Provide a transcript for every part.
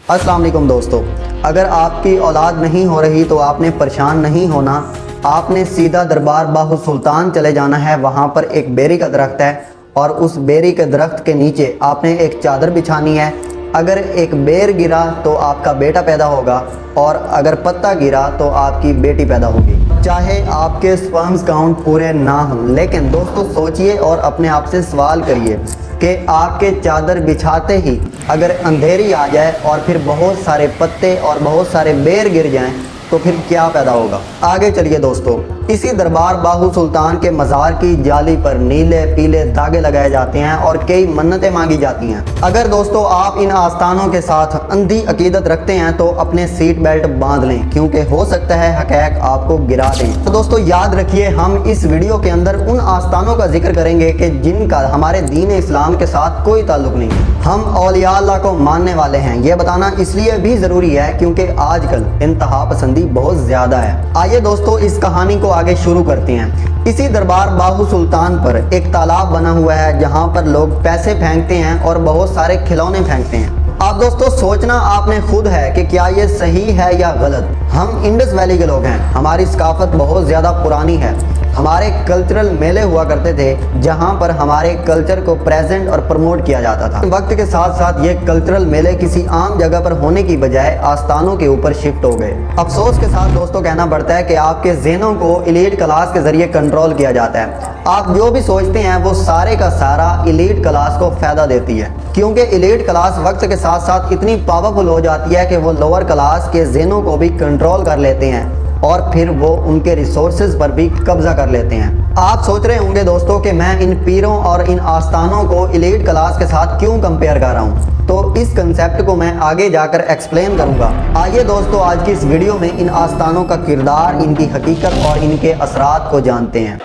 अस्सलाम वालेकुम दोस्तों, अगर आपकी औलाद नहीं हो रही तो आपने परेशान नहीं होना। आपने सीधा दरबार बाहु सुल्तान चले जाना है। वहाँ पर एक बेरी का दरख्त है और उस बेरी के दरख्त के नीचे आपने एक चादर बिछानी है। अगर एक बेर गिरा तो आपका बेटा पैदा होगा और अगर पत्ता गिरा तो आपकी बेटी पैदा होगी। चाहे आपके स्पर्म्स काउंट पूरे ना हों, लेकिन दोस्तों सोचिए और अपने आप से सवाल करिए कि आपके चादर बिछाते ही अगर अंधेरी आ जाए और फिर बहुत सारे पत्ते और बहुत सारे बेर गिर जाएं तो फिर क्या पैदा होगा। आगे चलिए दोस्तों, इसी दरबार बाहु सुल्तान के मज़ार की जाली पर नीले पीले धागे लगाए जाते हैं और कई मन्नतें मांगी जाती हैं। अगर दोस्तों आप इन आस्थानों के साथ अंधी अकीदत रखते हैं तो अपने सीट बेल्ट बांध लें, क्योंकि हो सकता है हक़ैक़ आपको गिरा दें। तो दोस्तों याद रखिए, हम इस वीडियो के अंदर उन आस्थानों का जिक्र करेंगे कि जिनका हमारे दीन इस्लाम के साथ कोई ताल्लुक नहीं है। हम औलिया अल्लाह को मानने वाले हैं। ये बताना इसलिए भी ज़रूरी है क्योंकि आजकल इंतहा पसंदी बहुत ज़्यादा है। आइए दोस्तों इस कहानी को आगे शुरू करते हैं। इसी दरबार बाहु सुल्तान पर एक तालाब बना हुआ है जहाँ पर लोग पैसे फेंकते हैं और बहुत सारे खिलौने फेंकते हैं। अब दोस्तों सोचना आपने खुद है कि क्या ये सही है या गलत। हम इंडस वैली के लोग हैं, हमारी सकाफत बहुत ज़्यादा पुरानी है। हमारे कल्चरल मेले हुआ करते थे जहां पर हमारे कल्चर को प्रेजेंट और प्रमोट किया जाता था। वक्त के साथ साथ ये कल्चरल मेले किसी आम जगह पर होने की बजाय आस्थानों के ऊपर शिफ्ट हो गए। अफसोस के साथ दोस्तों कहना पड़ता है कि आपके ज़हनों को एलीट क्लास के ज़रिए कंट्रोल किया जाता है। आप जो भी सोचते हैं वो सारे का सारा एलीट क्लास को फ़ायदा देती है, क्योंकि एलीट क्लास वक्त के साथ साथ इतनी पावरफुल हो जाती है कि वो लोअर क्लास के ज़हनों को भी कंट्रोल कर लेते हैं और फिर वो उनके रिसोर्सेज पर भी कब्जा कर लेते हैं। आप सोच रहे होंगे दोस्तों कि मैं इन पीरों और इन आस्थानों को एलीट क्लास के साथ क्यों कंपेयर कर रहा हूँ, तो इस कंसेप्ट को मैं आगे जाकर एक्सप्लेन करूँगा। आइए दोस्तों आज की इस वीडियो में इन आस्थानों का किरदार, इनकी हकीकत और इनके असरात को जानते हैं।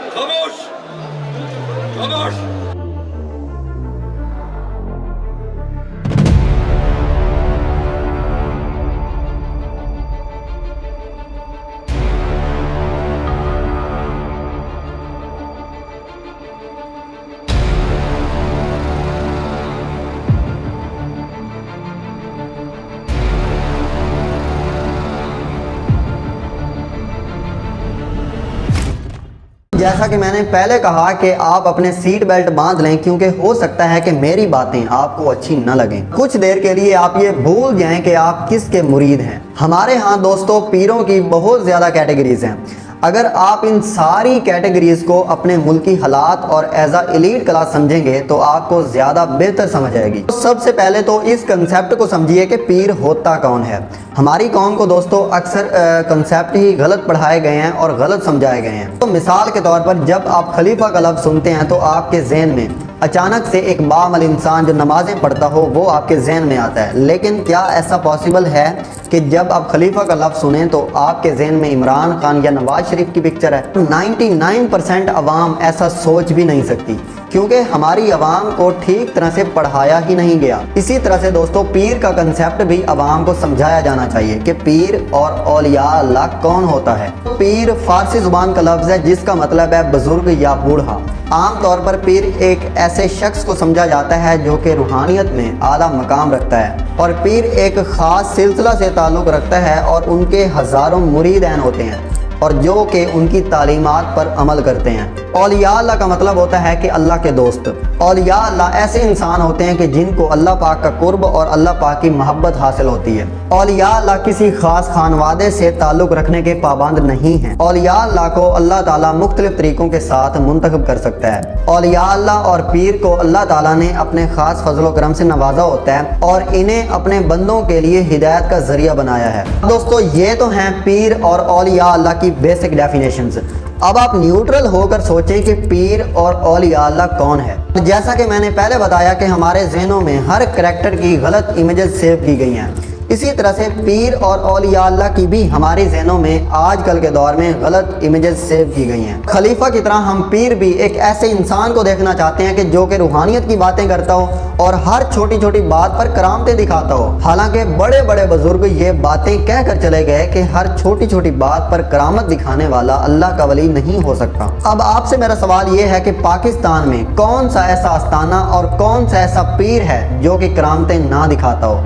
जैसा कि मैंने पहले कहा कि आप अपने सीट बेल्ट बांध लें, क्योंकि हो सकता है कि मेरी बातें आपको अच्छी न लगें। कुछ देर के लिए आप ये भूल जाएं कि आप किसके मुरीद हैं। हमारे यहाँ दोस्तों पीरों की बहुत ज़्यादा कैटेगरीज हैं। अगर आप इन सारी कैटेगरीज को अपने मुल्की हालात और एज अ एलीट क्लास समझेंगे तो आपको ज़्यादा बेहतर समझ आएगी। तो सबसे पहले तो इस कंसेप्ट को समझिए कि पीर होता कौन है। हमारी कौम को दोस्तों अक्सर कंसेप्ट ही गलत पढ़ाए गए हैं और गलत समझाए गए हैं। तो मिसाल के तौर पर जब आप खलीफा का लफ्ज़ सुनते हैं तो आपके जहन में अचानक से एक बाअमल इंसान जो नमाज़ें पढ़ता हो वो आपके जहन में आता है। लेकिन क्या ऐसा पॉसिबल है कि जब आप खलीफा का लफ्ज़ सुने तो आपके जहन में इमरान खान या नवाज शरीफ की पिक्चर है? 99% अवाम ऐसा सोच भी नहीं सकती, क्योंकि हमारी अवाम को ठीक तरह से पढ़ाया ही नहीं गया। इसी तरह से दोस्तों पीर का कंसेप्ट भी अवाम को समझाया जाना चाहिए कि पीर और औलिया अल्लाह कौन होता है। पीर फारसी जुबान का लफ्ज़ है जिसका मतलब है बुजुर्ग या बूढ़ा। आम तौर पर पीर एक ऐसे शख्स को समझा जाता है जो कि रूहानियत में आला मकाम रखता है, और पीर एक ख़ास सिलसिला से ताल्लुक़ रखता है और उनके हज़ारों मुरीदैन होते हैं और जो कि उनकी तालीमात पर अमल करते हैं। औलिया अल्लाह का मतलब होता है कि अल्लाह के दोस्त। औलिया अल्लाह ऐसे इंसान होते हैं कि जिनको अल्लाह पाक का कुर्ब और अल्लाह पाक की मोहब्बत हासिल होती है। औलिया अल्लाह किसी खास खानवादे से ताल्लुक़ रखने के पाबंद नहीं हैं। औलिया अल्लाह को अल्लाह ताला मुख्तलिफ तरीक़ों के साथ मुंतखब कर सकता है। औलिया अल्लाह और पीर को अल्लाह ताला ने अपने ख़ास फजल करम से नवाजा होता है और इन्हें अपने बंदों के लिए हिदायत का जरिया बनाया है। दोस्तों ये तो हैं पीर और औलिया अल्लाह की बेसिक डेफिनेशंस। अब आप न्यूट्रल होकर सोचें कि पीर और औलिया अल्लाह कौन है। जैसा कि मैंने पहले बताया कि हमारे जहनों में हर करैक्टर की गलत इमेजेस सेव की गई हैं, इसी तरह से पीर और औलिया अल्लाह की भी हमारे जहनों में आजकल के दौर में गलत इमेजेस सेव की गई हैं। खलीफा की तरह हम पीर भी एक ऐसे इंसान को देखना चाहते हैं कि जो कि रूहानियत की बातें करता हो और हर छोटी छोटी बात पर करामतें दिखाता हो। हालांकि बड़े बड़े बुजुर्ग ये बातें कह कर चले गए कि हर छोटी छोटी बात पर करामत दिखाने वाला अल्लाह का वली नहीं हो सकता। अब आपसे मेरा सवाल ये है कि पाकिस्तान में कौन सा ऐसा आस्थाना और कौन सा ऐसा पीर है जो कि करामतें ना दिखाता हो।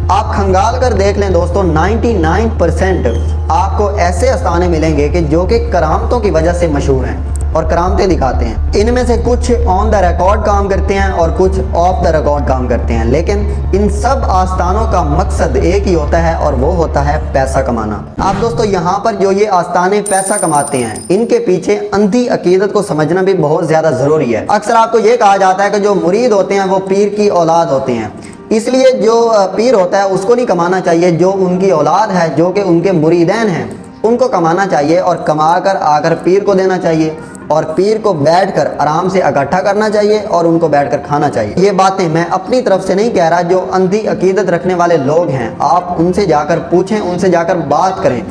आप खंगाल कर देख लें दोस्तों, 99% आपको ऐसे आस्थाने मिलेंगे कि जो कि करामतों की वजह से मशहूर हैं और करामतें दिखाते हैं। इनमें से कुछ ऑन द रिकॉर्ड काम करते हैं और कुछ ऑफ द रिकॉर्ड काम करते हैं, लेकिन इन सब आस्थानों का मकसद एक ही होता है और वो होता है पैसा कमाना। आप दोस्तों यहाँ पर जो ये आस्थाने पैसा कमाते हैं, इनके पीछे अंधी अकीदत को समझना भी बहुत ज़्यादा ज़रूरी है। अक्सर आपको ये कहा जाता है कि जो मुरीद होते हैं वो पीर की औलाद होते हैं, इसलिए जो पीर होता है उसको नहीं कमाना चाहिए, जो उनकी औलाद है, जो कि उनके मुरीदैन हैं, उनको कमाना चाहिए और कमा कर आकर पीर को देना चाहिए और पीर को बैठकर आराम से इकट्ठा करना चाहिए और उनको बैठकर खाना चाहिए। ये बातें मैं अपनी तरफ से नहीं कह रहा, जो अंधी अकीदत रखने वाले लोग हैं आप उनसे जाकर पूछें, उनसे जाकर बात करें,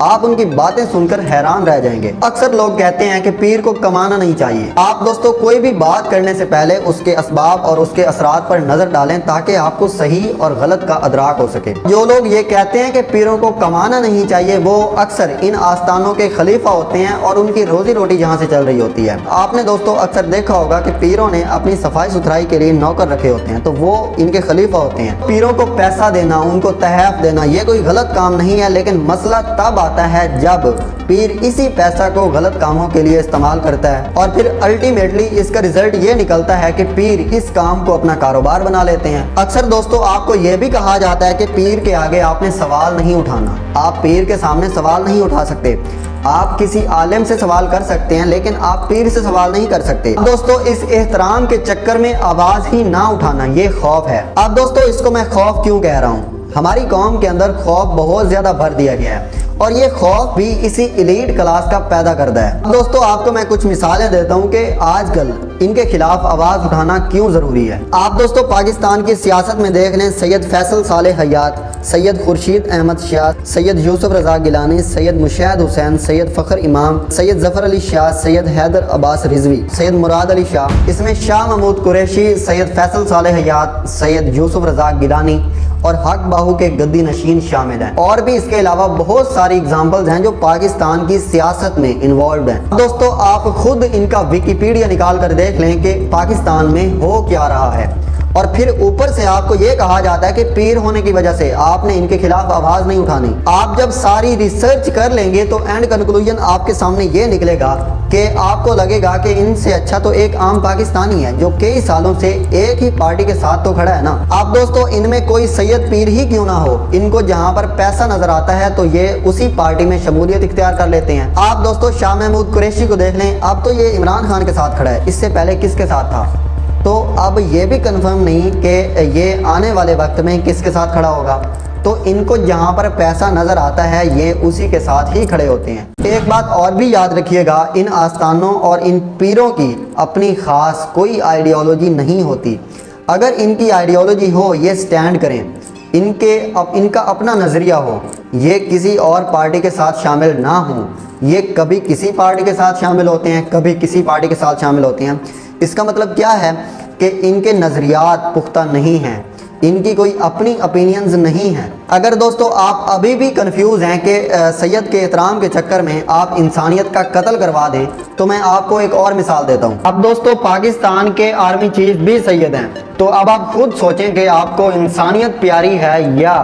आप उनकी बातें सुनकर हैरान रह जाएंगे। अक्सर लोग कहते हैं कि पीर को कमाना नहीं चाहिए। आप दोस्तों कोई भी बात करने से पहले उसके असबाब और उसके असरात पर नजर डालें ताकि आपको सही और गलत का अदराक हो सके। जो लोग ये कहते हैं कि पीरों को कमाना नहीं चाहिए, वो अक्सर इन आस्थानों के खलीफा होते हैं और उनकी रोजी रोटी जहाँ से चल रही होती है। आपने दोस्तों अक्सर देखा होगा कि पीरों ने अपनी सफाई सुथराई के लिए नौकर रखे होते हैं, तो वो इनके खलीफा होते हैं। पीरों को पैसा देना, उनको तहफ देना, ये कोई गलत काम नहीं है, लेकिन मसला तब आता है जब पीर इसी पैसा को गलत कामों के लिए इस्तेमाल करता है और फिर अल्टीमेटली इसका रिजल्ट ये निकलता है कि पीर इस काम को अपना कारोबार बना लेते हैं। अक्सर दोस्तों आपको ये भी कहा जाता है कि पीर के आगे आपने सवाल नहीं उठाना, आप पीर के सामने सवाल नहीं उठा सकते। आप किसी आलिम से सवाल कर सकते हैं लेकिन आप पीर से सवाल नहीं कर सकते। दोस्तों इस एहतराम के चक्कर में आवाज ही ना उठाना, ये खौफ है। अब दोस्तों इसको मैं खौफ क्यों कह रहा हूँ, हमारी कौम के अंदर खौफ बहुत ज्यादा भर दिया गया है और ये खौफ भी इसी एलीट क्लास का पैदा करता है। दोस्तों आपको मैं कुछ मिसालें देता हूँ कि आजकल इनके खिलाफ आवाज उठाना क्यों जरूरी है। आप दोस्तों पाकिस्तान की सियासत में देख लें, सैयद फैसल सालेह हयात, सैयद खुर्शीद अहमद शाह, सैयद यूसुफ रजा गिलानी, सैयद मुशैद हुसैन, सैयद फ़ख्र इमाम, सैयद जफर अली शाह, सैयद हैदर अब्बास रिजवी, सैयद मुराद अली शाह, इसमें शाह महमूद कुरैशी, सैयद फैसल सालेह हयात, सैयद यूसुफ रजा गिलानी और हक बाहू के गद्दी नशीन शामिल हैं। और भी इसके अलावा बहुत सारी एग्जाम्पल्स हैं जो पाकिस्तान की सियासत में इन्वॉल्व हैं। दोस्तों आप खुद इनका विकिपीडिया निकाल कर देख लें कि पाकिस्तान में हो क्या रहा है और फिर ऊपर से आपको ये कहा जाता है कि पीर होने की वजह से आपने इनके खिलाफ आवाज नहीं उठानी। आप जब सारी रिसर्च कर लेंगे तो एंड कंक्लूजन आपके सामने ये निकलेगा कि आपको लगेगा कि इनसे अच्छा तो एक आम पाकिस्तानी है जो कई सालों से एक ही पार्टी के साथ तो खड़ा है ना। आप दोस्तों इनमें कोई सैयद पीर ही क्यों ना हो, इनको जहां पर पैसा नजर आता है तो ये उसी पार्टी में शमूलियत इख्तियार कर लेते हैं। आप दोस्तों शाह महमूद कुरैशी को देख लें, अब तो ये इमरान खान के साथ खड़ा है, इससे पहले किसके साथ था, तो अब ये भी कंफर्म नहीं कि ये आने वाले वक्त में किसके साथ खड़ा होगा। तो इनको जहाँ पर पैसा नज़र आता है ये उसी के साथ ही खड़े होते हैं। एक बात और भी याद रखिएगा, इन आस्थानों और इन पीरों की अपनी ख़ास कोई आइडियोलॉजी नहीं होती। अगर इनकी आइडियोलॉजी हो, ये स्टैंड करें, इनका अपना नज़रिया हो, ये किसी और पार्टी के साथ शामिल ना हो, ये कभी किसी पार्टी के साथ शामिल होते हैं, कभी किसी पार्टी के साथ शामिल होते हैं। इसका मतलब क्या है कि इनके नज़रियात पुख्ता नहीं हैं, इनकी कोई अपनी ओपिनियंस नहीं है। अगर दोस्तों आप अभी भी कंफ्यूज हैं कि सैयद के एहतराम के चक्कर में आप इंसानियत का कत्ल करवा दें, तो मैं आपको एक और मिसाल देता हूं। अब दोस्तों पाकिस्तान के आर्मी चीफ भी सैयद हैं, तो अब आप खुद सोचें कि आपको इंसानियत प्यारी है या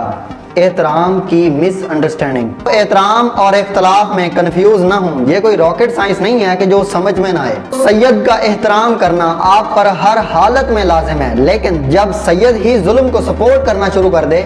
एहतराम की मिसअंडरस्टैंडिंग। एहतराम और इख्तलाफ में कंफ्यूज ना हो, ये कोई रॉकेट साइंस नहीं है कि जो समझ में ना आए। सैयद का एहतराम करना आप पर हर हालत में लाजिम है, लेकिन जब सैयद ही जुल्म को सपोर्ट करना शुरू कर दे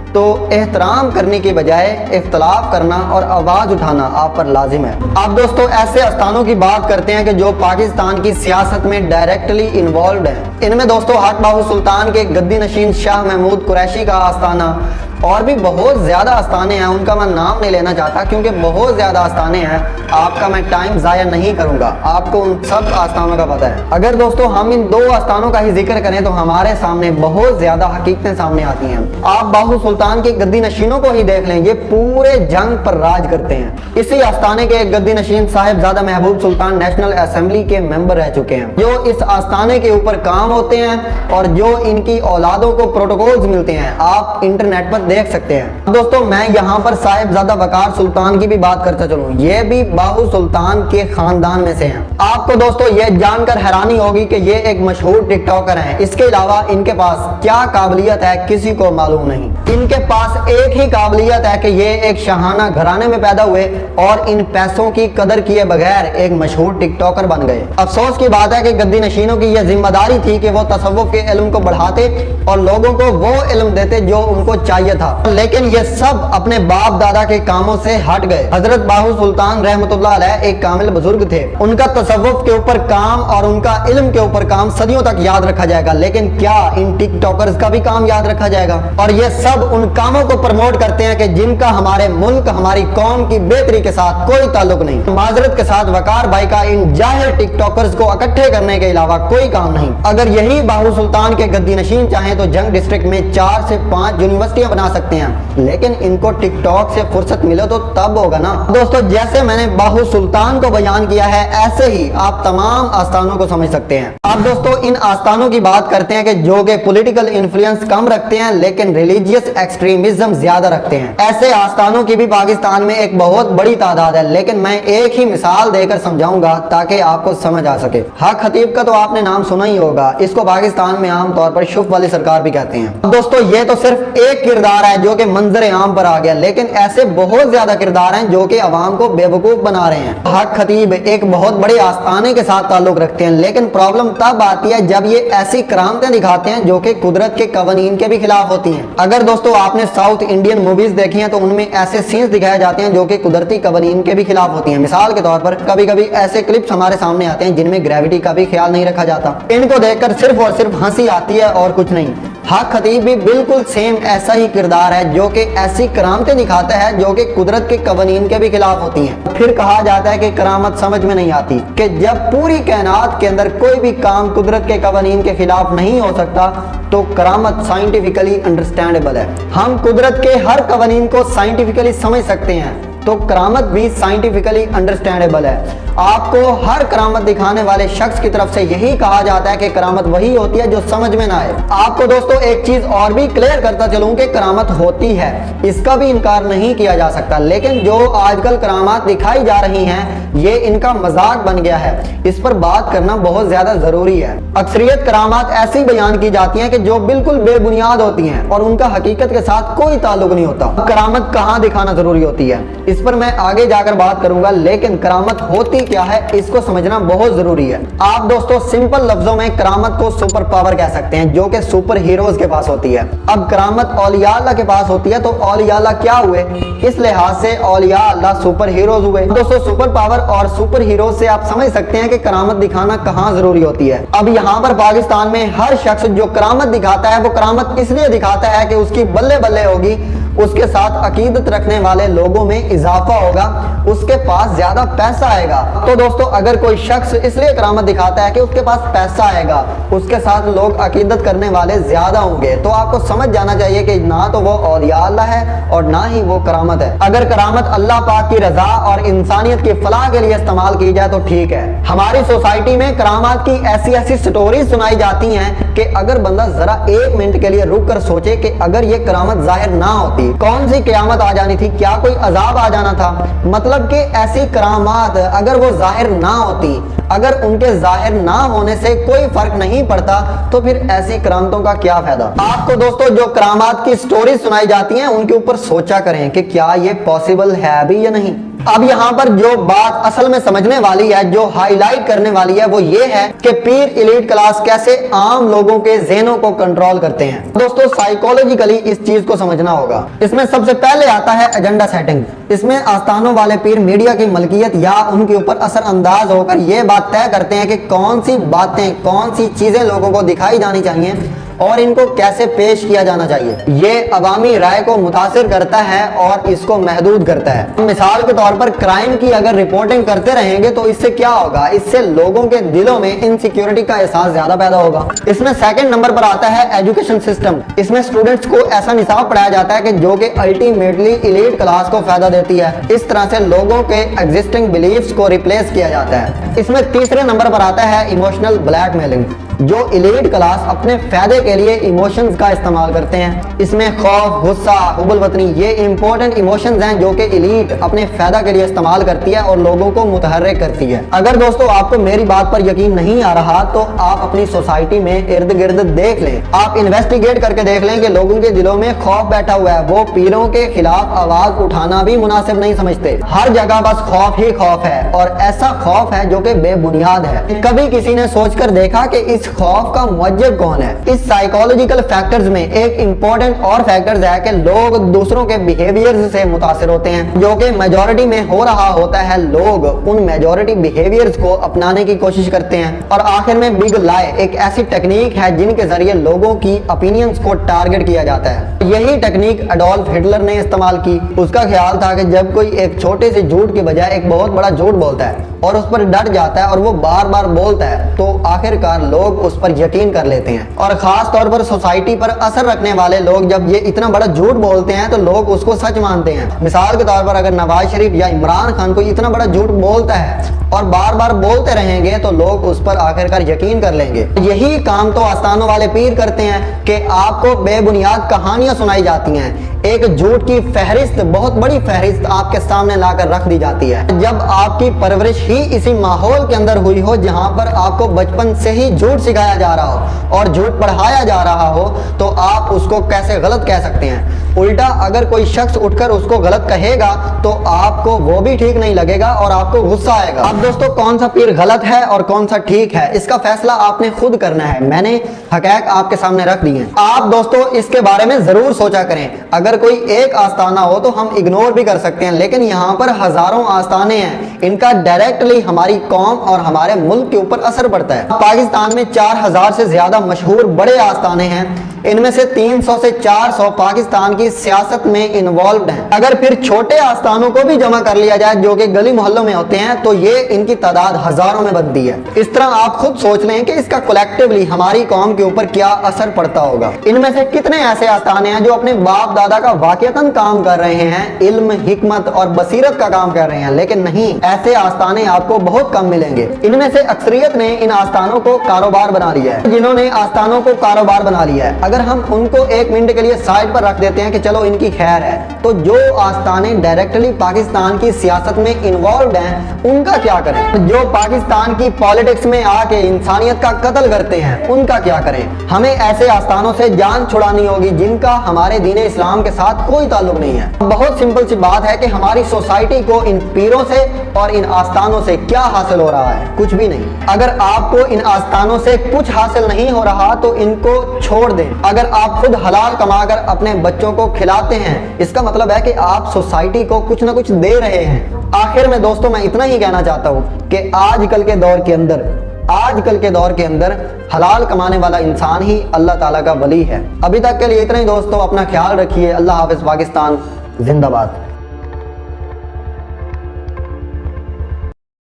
तो एहतराम करने की बजाय इख्तलाफ करना और आवाज़ उठाना आप पर लाजिम है। अब दोस्तों ऐसे आस्थानों की बात करते हैं कि जो पाकिस्तान की सियासत में डायरेक्टली इन्वॉल्व हैं। इनमें दोस्तों हक बाहू सुल्तान के गद्दी नशीन शाह महमूद कुरैशी का आस्थाना और भी बहुत ज़्यादा आस्थाने हैं, उनका मैं नाम नहीं लेना चाहता क्योंकि बहुत ज़्यादा आस्थाने हैं, आपका मैं टाइम ज़ाया नहीं करूँगा, आपको उन सब आस्थानों का पता है। अगर दोस्तों हम इन दो आस्थानों का ही जिक्र करें तो हमारे सामने बहुत ज़्यादा हकीकतें सामने आती हैं। आप बाहू सुल्तान के गद्दी नशीनों को ही देख लें, ये पूरे जंग पर राज करते हैं। इसी आस्थाने के गद्दी नशीन साहिबजादा महबूब सुल्तान नेशनल असेंबली के मेंबर रह चुके हैं, जो इस आस्थाने के ऊपर काम होते हैं और जो इनकी औलादों को प्रोटोकॉल्स मिलते हैं, आप इंटरनेट पर देख सकते हैं। दोस्तों मैं यहाँ पर साहिबजादा वकार सुल्तान की भी बात करता चलूं, ये भी बाहू सुल्तान के खानदान में से हैं। आपको दोस्तों ये जानकर हैरानी होगी कि ये एक मशहूर टिकटॉकर हैं, इसके अलावा इनके पास क्या काबिलियत है किसी को मालूम नहीं। इनके इनके पास एक ही काबिलियत है कि ये एक शाहाना घराने में पैदा हुए और इन पैसों की कदर किए बगैर एक मशहूर टिकटॉकर बन गए। अफसोस की बात है कि गद्दी नशीनों की यह जिम्मेदारी थी कि वो तसव्वुफ के इल्म को बढ़ाते और लोगों को वो इल्म देते जो उनको चाहिए था, लेकिन ये सब अपने बाप दादा के कामों से हट गए। हजरत बाहू सुल्तान रहमतुल्लाह अलैह एक कामिल बुजुर्ग थे। उनका तसव्वुफ के ऊपर काम और उनका इल्म के ऊपर काम सदियों तक याद रखा जाएगा, लेकिन क्या इन टिकटॉकर्स का भी काम याद रखा जाएगा? और ये सब उन कामों को प्रमोट करते हैं कि जिनका हमारे मुल्क हमारी कौम की बेहतरी के साथ कोई ताल्लुक नहीं। माजरत के साथ वकार भाई का इन जाहिर टिकटॉकर्स को इकट्ठे करने के अलावा कोई काम नहीं। अगर यही बाहू सुल्तान के गद्दी नशीन चाहें तो जंग डिस्ट्रिक्ट में 4 से 5 यूनिवर्सिटियां बना सकते हैं, लेकिन इनको टिकटॉक से फुर्सत मिले तो तब होगा ना। दोस्तों, जैसे मैंने बाहू सुल्तान को बयान किया है, ऐसे ही आप तमाम आस्थानों को समझ सकते हैं। अब दोस्तों, इन आस्थानों की बात करते हैं कि जो कि पॉलिटिकल इन्फ्लुएंस कम रखते हैं लेकिन रिलीजियस एक्सट्रीमिज्म ज्यादा रखते हैं। ऐसे आस्थानों की भी पाकिस्तान में एक बहुत बड़ी तादाद है, लेकिन मैं एक ही मिसाल देकर समझाऊंगा ताकि आपको समझ आ सके। हक खतीब का तो आपने नाम सुना ही होगा। इसको पाकिस्तान में आमतौर पर शुफ वाली सरकार भी कहते हैं। अब दोस्तों, ये तो सिर्फ एक किरदार है जो कि मंजर आम पर आ गया, लेकिन ऐसे बहुत ज्यादा किरदार हैं जो कि अवाम को बेवकूफ बना रहे हैं। हक खतीब एक बहुत बड़े आस्थाने के साथ ताल्लुक रखते हैं, लेकिन प्रॉब्लम तब आती है जब ये ऐसी करामतें दिखाते हैं जो कि कुदरत के कवानीन के भी खिलाफ होती हैं। अगर दोस्तों आपने साउथ इंडियन मूवीज देखी हैं तो उनमें ऐसे सीन्स दिखाए जाते हैं जो कि कुदरती कवानीन के भी खिलाफ होती हैं। मिसाल के तौर पर कभी कभी ऐसे क्लिप्स हमारे सामने आते हैं जिनमें ग्रेविटी का भी ख्याल नहीं रखा जाता। इनको देखकर सिर्फ और सिर्फ हंसी आती है और कुछ नहीं। हक खतीब भी बिल्कुल सेम ऐसा ही किरदार है जो कि ऐसी करामतें दिखाता है जो कि कुदरत के कवानीन के भी खिलाफ होती हैं। फिर कहा जाता है कि करामत समझ में नहीं आती कि जब पूरी कायनात के अंदर कोई भी काम कुदरत के कवानीन के खिलाफ नहीं हो सकता तो करामत साइंटिफिकली अंडरस्टैंडेबल है। हम कुदरत के हर कवानीन को साइंटिफिकली समझ सकते हैं तो करामत भी साइंटिफिकली अंडरस्टैंडेबल है। आपको हर करामत दिखाने वाले शख्स की तरफ से यही कहा जाता है कि करामत वही होती है जो समझ में ना आए। आपको दोस्तों एक चीज और भी क्लियर करता चलूं कि करामत होती है, इसका भी इनकार नहीं किया जा सकता, लेकिन जो आजकल करामात दिखाई जा रही हैं ये इनका मजाक बन गया है। इस पर बात करना बहुत ज्यादा जरूरी है। अक्सरियत करामात ऐसी बयान की जाती हैं कि जो बिल्कुल बेबुनियाद होती हैं और उनका हकीकत के साथ कोई ताल्लुक नहीं होता। करामत कहाँ दिखाना जरूरी होती है इस पर मैं आगे जाकर बात करूंगा, लेकिन करामत होती क्या है इसको समझना बहुत जरूरी है। आप दोस्तों सिंपल लफ्जों में करामत को सुपर पावर कह सकते हैं जो कि सुपर हीरोज के पास होती है। अब करामत औलिया अल्लाह के पास होती है तो औलिया अल्लाह क्या हुए, इस लिहाज से औलिया अल्लाह सुपर हीरोज हुए। दोस्तों सुपर पावर और सुपर हीरोज से आप समझ सकते हैं कि करामत दिखाना कहाँ जरूरी होती है। अब यहाँ पर पाकिस्तान में हर शख्स जो करामत दिखाता है वो करामत इसलिए दिखाता है कि उसकी बल्ले बल्ले होगी, उसके साथ अकीदत रखने वाले लोगों में इजाफा होगा, उसके पास ज्यादा पैसा आएगा। तो दोस्तों अगर कोई शख्स इसलिए करामत दिखाता है कि उसके पास पैसा आएगा, उसके साथ लोग अकीदत करने वाले ज्यादा होंगे, तो आपको समझ जाना चाहिए कि ना तो वो औलिया अल्लाह है और ना ही वो करामत है। अगर करामत अल्लाह पाक की रजा और इंसानियत की फलाह के लिए इस्तेमाल की जाए तो ठीक है। हमारी सोसाइटी में करामात की ऐसी ऐसी स्टोरी सुनाई जाती हैं कि अगर बंदा जरा 1 मिनट के लिए रुक कर सोचे कि अगर ये करामत जाहिर ना होती कौन सी क़यामत आ जानी थी, क्या कोई अजाब आ जाना था। मतलब कि ऐसी करामात अगर वो जाहिर ना होती, अगर उनके जाहिर ना होने से कोई फर्क नहीं पड़ता तो फिर ऐसी करामतों का क्या फायदा। आपको दोस्तों जो करामात की स्टोरी सुनाई जाती हैं उनके ऊपर सोचा करें कि क्या ये पॉसिबल है भी या नहीं। अब यहाँ पर जो बात असल में समझने वाली है, जो हाईलाइट करने वाली है, वो ये है कि पीर एलीट क्लास कैसे आम लोगों के ज़हनों को कंट्रोल करते हैं। दोस्तों साइकोलॉजिकली इस चीज को समझना होगा। इसमें सबसे पहले आता है एजेंडा सेटिंग। इसमें आस्थानों वाले पीर मीडिया की मलकियत या उनके ऊपर असर अंदाज होकर ये बात तय करते हैं कि कौन सी बातें, कौन सी चीजें लोगों को दिखाई जानी चाहिए और इनको कैसे पेश किया जाना चाहिए। ये अवामी राय को मुतासिर करता है और इसको महदूद करता है। मिसाल के तौर पर क्राइम की अगर रिपोर्टिंग करते रहेंगे तो इससे क्या होगा, इससे लोगों के दिलों में इनसिक्योरिटी का एहसास ज्यादा पैदा होगा। इसमें सेकंड नंबर पर आता है एजुकेशन सिस्टम। इसमें स्टूडेंट्स को ऐसा निसाब पढ़ाया जाता है कि जो कि अल्टीमेटली एलीट क्लास को फायदा देती है। इस तरह से लोगों के एग्जिस्टिंग बिलीफ्स को रिप्लेस किया जाता है। इसमें तीसरे नंबर पर आता है इमोशनल ब्लैकमेलिंग। जो एलीट क्लास अपने फायदे के लिए इमोशंस का इस्तेमाल करते हैं। इसमें खौफ, गुस्सा, हुब्बुल वतनी ये इंपॉर्टेंट इमोशंस हैं जो कि एलीट अपने फायदा के लिए इस्तेमाल करती है और लोगों को मुतहर्रिक करती है। अगर दोस्तों आपको मेरी बात पर यकीन नहीं आ रहा तो आप अपनी सोसाइटी में इर्द गिर्द देख लें, आप इन्वेस्टिगेट करके देख लें कि लोगों के दिलों में खौफ बैठा हुआ है। वो पीरों के खिलाफ आवाज उठाना भी मुनासिब नहीं समझते। हर जगह बस खौफ ही खौफ है और ऐसा खौफ है जो कि बेबुनियाद है। कभी किसी ने सोचकर देखा कि इस खौफ का मुवज्जिब कौन है? इस साइकोलॉजिकल फैक्टर्स में एक इंपॉर्टेंट और फैक्टर्स है कि लोग दूसरों के बिहेवियर्स से मुतासिर होते हैं, जो कि मेजॉरिटी में हो रहा होता है। लोग उन मेजॉरिटी बिहेवियर्स को अपनाने की कोशिश करते हैं और आखिर में बिग लाई एक ऐसी टेक्निक है जिनके जरिए लोगों की ओपिनियंस को टारगेट किया जाता है। यही टेक्निक एडोल्फ हिटलर ने इस्तेमाल की। उसका ख्याल था कि जब कोई एक छोटे से झूठ के बजाय एक बहुत बड़ा झूठ बोलता है और उस पर डट जाता है और वो बार बार बोलता है तो आखिरकार लोग उस पर यकीन कर लेते हैं। और खास तौर पर सोसाइटी पर असर रखने वाले लोग जब ये इतना बड़ा झूठ बोलते हैं तो लोग उसको सच मानते हैं। मिसाल के तौर पर अगर नवाज शरीफ या इमरान खान कोई इतना बड़ा झूठ बोलता है और बार बार बोलते रहेंगे तो लोग उस पर आखिरकार यकीन कर लेंगे। यही काम तो आस्थानों वाले पीर करते हैं कि आपको बेबुनियाद कहानियां सुनाई जाती हैं। एक झूठ की फहरिस्त, बहुत बड़ी फहरिस्त आपके सामने लाकर रख दी जाती है। जब आपकी परवरिश ही इसी माहौल के अंदर हुई हो जहां पर आपको बचपन से ही झूठ सिखाया जा रहा हो और झूठ पढ़ाया जा रहा हो तो आप उसको कैसे गलत कह सकते हैं? उल्टा अगर कोई शख्स उठकर उसको गलत कहेगा तो आपको वो भी ठीक नहीं लगेगा और आपको गुस्सा आएगा। अब दोस्तों कौन सा पीर गलत है और कौन सा ठीक है इसका फैसला आपने खुद करना है। मैंने हक़ाइक़ आपके सामने रख दिए हैं। आप दोस्तों इसके बारे में जरूर सोचा करें। अगर कोई एक आस्थाना हो तो हम इग्नोर भी कर सकते हैं, लेकिन यहाँ पर हजारों आस्थाने हैं। इनका डायरेक्टली हमारी कौम और हमारे मुल्क के ऊपर असर पड़ता है। पाकिस्तान में 4000 से ज्यादा मशहूर बड़े आस्थाने हैं। इनमें से 300 से 400 पाकिस्तान की सियासत में इन्वॉल्व हैं। अगर फिर छोटे आस्थानों को भी जमा कर लिया जाए जो कि गली मोहल्लों में होते हैं तो ये इनकी तादाद हजारों में बनती है। इस तरह आप खुद सोच लें कि इसका कलेक्टिवली हमारी कौम के ऊपर क्या असर पड़ता होगा। इनमें से कितने ऐसे आस्थाने हैं जो अपने बाप दादा का वाकईतन काम कर रहे हैं, इल्म, हिकमत और बसीरत का काम कर रहे हैं, लेकिन नहीं, ऐसे आस्थाने आपको बहुत कम मिलेंगे। इनमें से अक्सरियत ने इन आस्थानों को कारोबार बना लिया है। जिन्होंने आस्थानों को कारोबार बना लिया है, अगर हम उनको एक मिनट के लिए साइड पर रख देते हैं कि चलो इनकी खैर है, तो जो आस्थाने डायरेक्टली पाकिस्तान की सियासत में इन्वॉल्व हैं उनका क्या करें? जो पाकिस्तान की पॉलिटिक्स में आके इंसानियत का कत्ल करते हैं उनका क्या करें? हमें ऐसे आस्थानों से जान छुड़ानी होगी जिनका हमारे दीन इस्लाम के साथ कोई ताल्लुक नहीं है। बहुत सिंपल सी बात है कि हमारी सोसाइटी को इन पीरों से और इन आस्थानों से क्या हासिल हो रहा है? कुछ भी नहीं। अगर आपको इन आस्थानों से कुछ हासिल नहीं हो रहा तो इनको छोड़ दें। अगर आप खुद हलाल कमाकर अपने बच्चों को खिलाते हैं इसका मतलब है कि आप सोसाइटी को कुछ ना कुछ दे रहे हैं। आखिर में दोस्तों मैं इतना ही कहना चाहता हूं कि आजकल के दौर के अंदर हलाल कमाने वाला इंसान ही अल्लाह ताला का वली है। अभी तक के लिए इतना ही दोस्तों, अपना ख्याल रखिए। अल्लाह हाफिज। पाकिस्तान जिंदाबाद।